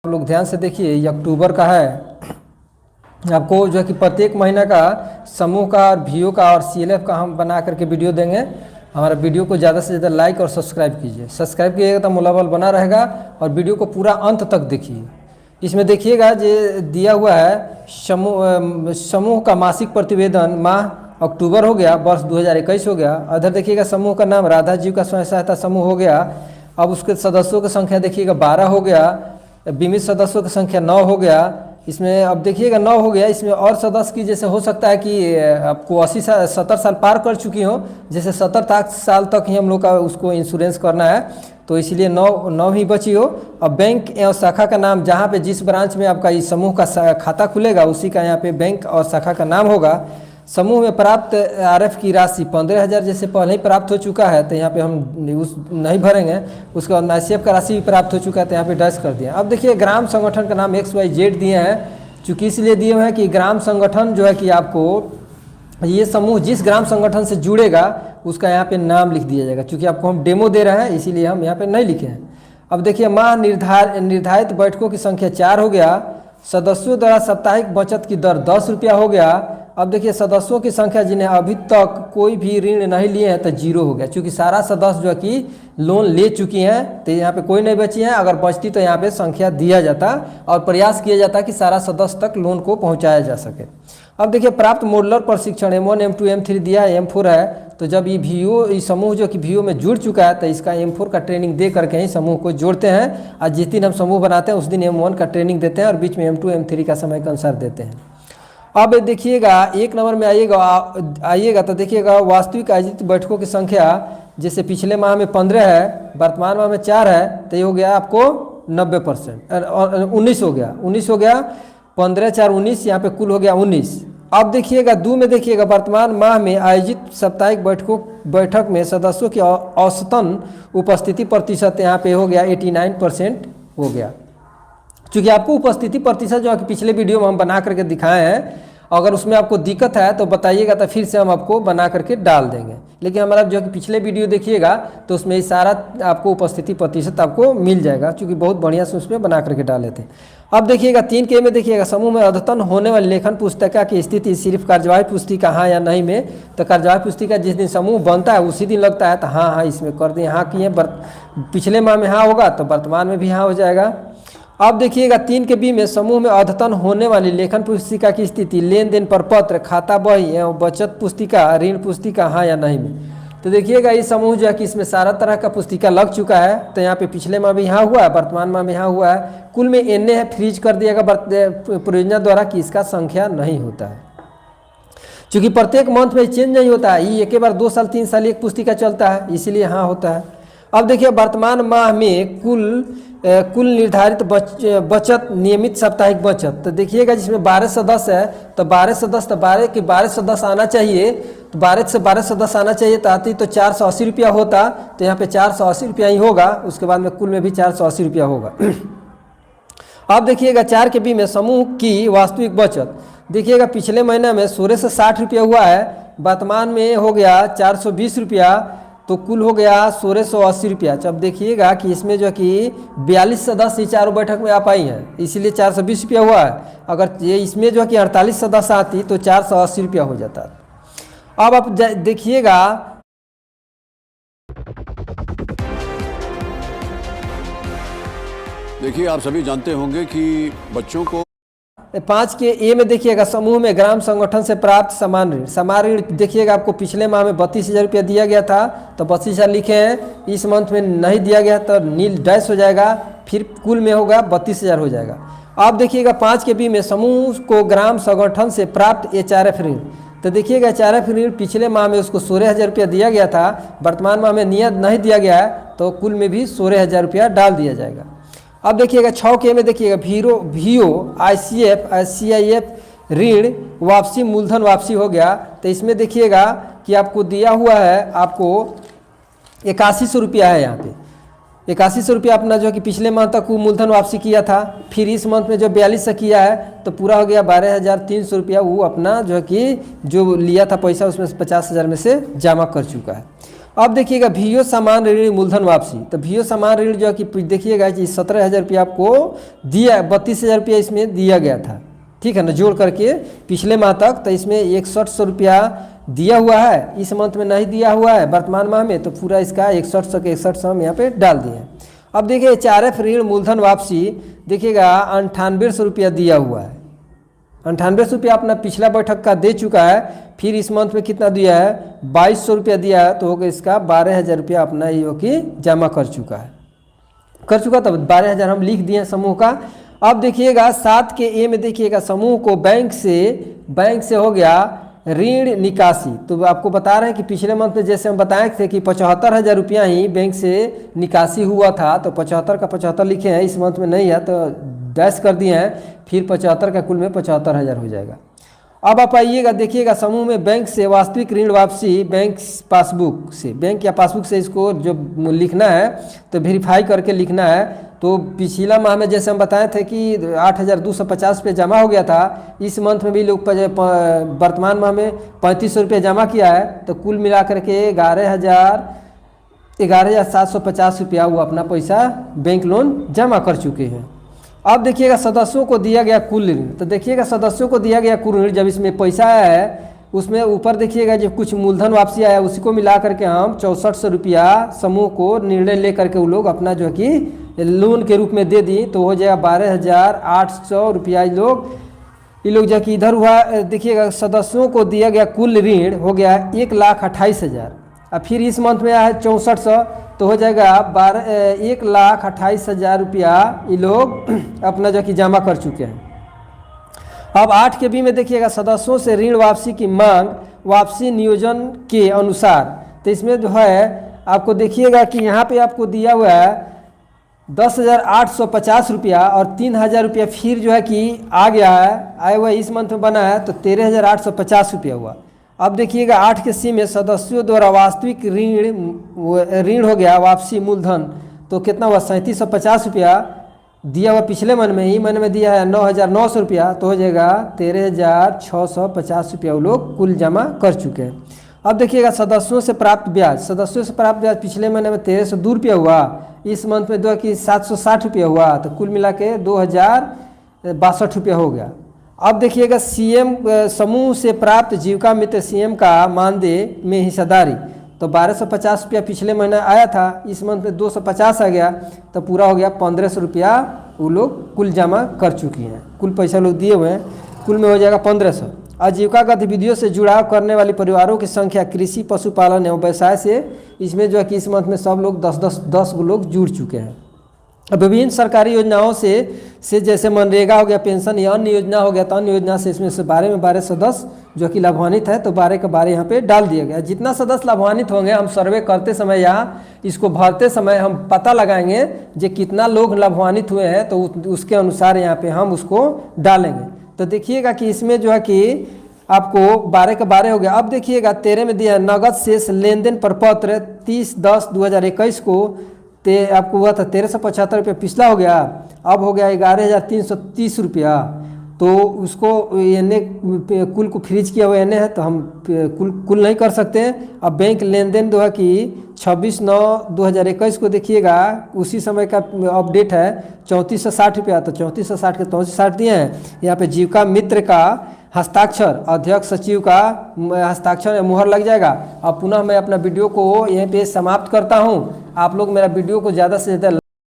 आप लोग ध्यान से देखिए, ये अक्टूबर का है। आपको जो है कि प्रत्येक महीना का समूह का और वीओ का और सीएलएफ का हम बना करके वीडियो देंगे। हमारा वीडियो को ज़्यादा से ज़्यादा लाइक और सब्सक्राइब कीजिए। सब्सक्राइब कीजिएगा तो मनोबल बना रहेगा और वीडियो को पूरा अंत तक देखिए। इसमें देखिएगा ये दिया हुआ है समूह का मासिक प्रतिवेदन माह अक्टूबर हो गया, वर्ष 2021 हो गया। अधर देखिएगा समूह का नाम राधा जीव का स्वयं सहायता समूह हो गया। अब उसके सदस्यों की संख्या देखिएगा 12 हो गया, बीमित सदस्यों की संख्या 9 हो गया। इसमें अब देखिएगा 9 हो गया। इसमें और सदस्य की जैसे हो सकता है कि आपको 70 साल पार कर चुकी हो, जैसे 70 साल तक ही हम लोग का उसको इंश्योरेंस करना है, तो इसलिए 9 ही बची हो। अब बैंक एवं शाखा का नाम, जहाँ पे जिस ब्रांच में आपका इस समूह का खाता खुलेगा उसी का यहाँ पे बैंक और शाखा का नाम होगा। समूह में प्राप्त आरएफ की राशि 15,000 जैसे पहले ही प्राप्त हो चुका है, तो यहाँ पे हम उस नहीं भरेंगे। उसके बाद नासीएफ का राशि भी प्राप्त हो चुका है, तो यहाँ पे डैश कर दिया। अब देखिए ग्राम संगठन का नाम XYZ दिए हैं, चूँकि इसलिए दिए हुए हैं कि ग्राम संगठन जो है कि आपको ये समूह जिस ग्राम संगठन से जुड़ेगा उसका यहाँ पे नाम लिख दिया जाएगा। चूँकि आपको हम डेमो दे रहे हैं इसीलिए हम यहाँ पे नहीं लिखे हैं। अब देखिए माह निर्धारित बैठकों की संख्या 4 हो गया। सदस्यों द्वारा साप्ताहिक बचत की दर 10 रुपया हो गया। अब देखिए सदस्यों की संख्या जिन्हें अभी तक कोई भी ऋण नहीं लिए हैं तो 0 हो गया, क्योंकि सारा सदस्य जो है कि लोन ले चुकी हैं, तो यहाँ पे कोई नहीं बची है। अगर बचती तो यहाँ पे संख्या दिया जाता और प्रयास किया जाता कि सारा सदस्य तक लोन को पहुँचाया जा सके। अब देखिए प्राप्त मॉडलर प्रशिक्षण M1 M2 M3 दिया है, M4 है। तो जब ये वीओ इस समूह जो कि वीओ में जुड़ चुका है तो इसका M4 का ट्रेनिंग दे करके ही समूह को जोड़ते हैं। और जिस दिन हम समूह बनाते हैं उस दिन M1 का ट्रेनिंग देते हैं और बीच में M2 M3 का समय के अनुसार देते हैं। अब देखिएगा 1 नंबर में आइएगा तो देखिएगा वास्तविक आयोजित बैठकों की संख्या, जैसे पिछले माह में 15 है, वर्तमान माह में 4 है, तो ये हो गया आपको 90%, 19 हो गया। 19 हो गया, 15 4 19, यहाँ पे कुल हो गया 19। अब देखिएगा 2 में देखिएगा वर्तमान माह में आयोजित साप्ताहिक बैठक में सदस्यों की औसतन उपस्थिति प्रतिशत यहाँ पे हो गया 89% हो गया। क्योंकि आपको उपस्थिति प्रतिशत जो है पिछले वीडियो में हम बना करके दिखाए हैं, अगर उसमें आपको दिक्कत है तो बताइएगा, तो फिर से हम आपको बना करके डाल देंगे। लेकिन हमारा जो कि पिछले वीडियो देखिएगा तो उसमें सारा आपको उपस्थिति प्रतिशत आपको मिल जाएगा, क्योंकि बहुत बढ़िया से उसमें बना करके डाले थे। अब देखिएगा 3 के में देखिएगा समूह में अद्यतन होने वाली लेखन पुस्तिका की स्थिति सिर्फ कार्यवाही पुस्तिका हाँ या नहीं में, तो कार्यवाही पुस्तिका जिस दिन समूह बनता है उसी दिन लगता है, तो हाँ इसमें कर दें, हाँ किए। पिछले माह में हाँ होगा तो वर्तमान में भी हाँ हो जाएगा। अब देखिएगा 3 के बी में समूह में अद्यतन होने वाली लेखन पुस्तिका की स्थिति लेन देन पर पत्र, खाता बही एवं बचत पुस्तिका, ऋण पुस्तिका हाँ या नहीं में। तो देखिएगा ये समूह जो है कि इसमें सारा तरह का पुस्तिका लग चुका है, तो यहाँ पे पिछले माह भी यहाँ हुआ है, वर्तमान माह में यहाँ हुआ है। कुल में एनए है, फ्रीज कर दिएगा परियोजना द्वारा कि इसका संख्या नहीं होता है, क्योंकि प्रत्येक मंथ में चेंज नहीं होता है। ये एक बार 2 साल 3 साल एक पुस्तिका चलता है, इसीलिए हाँ होता है। अब देखिए वर्तमान माह में कुल निर्धारित बचत नियमित साप्ताहिक बचत, तो देखिएगा जिसमें 12 सदस्य है, तो 12 सदस्य तो 12 सदस्य आना चाहिए, तो 12 से 12 सदस्य आना चाहिए, तो आती तो 480 रुपया होता, तो यहाँ पे 480 रुपया ही होगा। उसके बाद में कुल में भी 480 रुपया होगा। अब देखिएगा 4 के बी में समूह की वास्तविक बचत, देखिएगा पिछले महीने में 16 से 60 रुपया हुआ है, वर्तमान में हो गया 420 रुपया, तो कुल हो गया 1680 रुपया। जब देखिएगा कि इसमें जो कि 42 सदस्य ही चारों बैठक में आ पाई हैं, इसीलिए 420 रुपया हुआ है। अगर ये इसमें जो है कि 48 सदस्य आती तो 480 रुपया हो जाता। अब आप देखिएगा आप सभी जानते होंगे कि बच्चों को 5 के ए में देखिएगा समूह में ग्राम संगठन से प्राप्त समान ऋण देखिएगा आपको पिछले माह में 32,000 रुपया दिया गया था, तो 32,000 लिखे हैं। इस मंथ में नहीं दिया गया तो नील डैश हो जाएगा, फिर कुल में होगा 32,000 हो जाएगा। अब देखिएगा 5 के बी में समूह को ग्राम संगठन से प्राप्त HRF ऋण, तो देखिएगा HRF ऋण पिछले माह में उसको 16,000 रुपया दिया गया था, वर्तमान माह में नियत नहीं दिया गया है, तो कुल में भी 16,000 रुपया डाल दिया जाएगा। अब देखिएगा 6 के में देखिएगा वीओ ICF CIF ऋण वापसी मूलधन वापसी हो गया, तो इसमें देखिएगा कि आपको दिया हुआ है, आपको 8100 रुपया है। यहाँ पे 8100 रुपया अपना जो कि पिछले माह तक वो मूलधन वापसी किया था, फिर इस मंथ में जो 42 से किया है तो पूरा हो गया 12,300 रुपया। वो अपना जो है कि जो लिया था पैसा उसमें से 50,000 में से जमा कर चुका है। अब देखिएगा वीओ सामान ऋण मूलधन वापसी, तो वीओ सामान ऋण जो है कि देखिएगा कि 17,000 रुपया आपको दिया, 32,000 रुपया इसमें दिया गया था, ठीक है ना, जोड़ करके पिछले माह तक। तो इसमें 6100 रुपया दिया हुआ है, इस मंथ में नहीं दिया हुआ है वर्तमान माह में, तो पूरा इसका 6100 के 6100 हम यहाँ पे डाल दिए हैं। अब देखिए एचआरएफ ऋण मूलधन वापसी देखिएगा 9800 रुपया दिया हुआ है, 9800 रुपया अपना पिछला बैठक का दे चुका है। फिर इस मंथ में कितना दिया है, 2200 रुपया दिया है, तो होगा इसका 12,000 रुपया अपना ये कि जमा कर चुका है, तो 12,000 हम लिख दिए समूह का। अब देखिएगा 7 के ए में देखिएगा समूह को बैंक से हो गया ऋण निकासी। तो आपको बता रहे हैं कि पिछले मंथ में जैसे हम बताए थे कि 75,000 रुपया ही बैंक से निकासी हुआ था, तो 75 का 75 लिखे हैं, इस मंथ में नहीं है तो डैश कर दिए हैं, फिर 75 का कुल में 75,000 हो जाएगा। अब आप आइएगा देखिएगा समूह में बैंक से वास्तविक ऋण वापसी बैंक पासबुक से, बैंक या पासबुक से इसको जो लिखना है तो वेरीफाई करके लिखना है। तो पिछला माह में जैसे हम बताए थे कि 8,250 रुपये जमा हो गया था, इस मंथ में भी लोग वर्तमान माह में 3500 रुपये जमा किया है, तो कुल मिला करके 11,750 रुपया वो अपना पैसा बैंक लोन जमा कर चुके हैं। अब देखिएगा सदस्यों को दिया गया कुल ऋण, तो देखिएगा सदस्यों को दिया गया कुल ऋण, जब इसमें पैसा आया है उसमें ऊपर देखिएगा जो कुछ मूलधन वापसी आया उसी को मिला करके हम 6400 रुपया समूह को निर्णय ले करके वो लोग अपना जो है कि लोन के रूप में दे दी, तो हो जाएगा 12,800 रुपया। ये लोग जो कि इधर हुआ देखिएगा सदस्यों को दिया गया कुल ऋण हो गया 1,28,000। अब फिर इस मंथ में आया है 6400, तो हो जाएगा 1,28,000 रुपया ये लोग अपना जो कि जमा कर चुके हैं। अब 8 के बी में देखिएगा सदस्यों से ऋण वापसी की मांग वापसी नियोजन के अनुसार, तो इसमें जो है आपको देखिएगा कि यहाँ पे आपको दिया हुआ है 10,850 रुपया और 3,000 रुपया फिर जो है कि आ गया है, आया हुआ इस मंथ में बना है, तो 13,850 रुपया हुआ। अब देखिएगा 8 के सी में सदस्यों द्वारा वास्तविक ऋण हो गया वापसी मूलधन, तो कितना हुआ 3,750 रुपया दिया हुआ पिछले महीने में, ही महीने में दिया है 9,900 रुपया, तो हो जाएगा 13,650 रुपया वो लोग कुल जमा कर चुके हैं। अब देखिएगा सदस्यों से प्राप्त ब्याज, पिछले महीने में 1,302 रुपया हुआ, इस मंथ में 760 रुपया हुआ, तो कुल मिला के 2,062 रुपया हो गया। अब देखिएगा सीएम समूह से प्राप्त जीविका मित्र सीएम का मानदेय में हिस्सेदारी, तो 1,250 रुपया पिछले महीने आया था, इस मंथ में 250 आ गया, तो पूरा हो गया 1,500 रुपया वो लोग कुल जमा कर चुकी हैं, कुल पैसा लोग दिए हुए हैं, कुल में हो जाएगा 1,500। आजीविका गतिविधियों से जुड़ाव करने वाली परिवारों की संख्या कृषि पशुपालन एवं व्यवसाय से, इसमें जो है कि इस मंथ में सब लोग 10 लोग जुड़ चुके हैं। अब विभिन्न सरकारी योजनाओं से जैसे मनरेगा हो गया, पेंशन या अन्य योजना हो गया, तो अन्य योजना से इसमें से 12 सदस्य जो कि लाभान्वित है, तो 12 के 12 यहाँ पे डाल दिया गया। जितना सदस्य लाभान्वित होंगे हम सर्वे करते समय या इसको भरते समय हम पता लगाएंगे जो कितना लोग लाभान्वित हुए हैं, तो उसके अनुसार यहाँ पे हम उसको डालेंगे। तो देखिएगा कि इसमें जो है कि आपको 12 के 12 हो गया। अब देखिएगा 13 में दिया नगद शेष लेन देन पर पत्र 30/10/2021 को आपको हुआ था 1,375 रुपया, पिछला हो गया, अब हो गया 11,330 रुपया, तो उसको एने कुल को फ्रीज किया हुआ एने है, तो हम कुल नहीं कर सकते। अब बैंक लेन देन जो है कि 26/9/2021 को देखिएगा उसी समय का अपडेट है 3460 रुपया, तो 3460 के 3460 दिए हैं। यहाँ पे जीविका मित्र का हस्ताक्षर, अध्यक्ष सचिव का हस्ताक्षर मुहर लग जाएगा। अब पुनः मैं अपना वीडियो को यहीं पे समाप्त करता हूँ। आप लोग मेरा वीडियो को ज़्यादा से ज़्यादा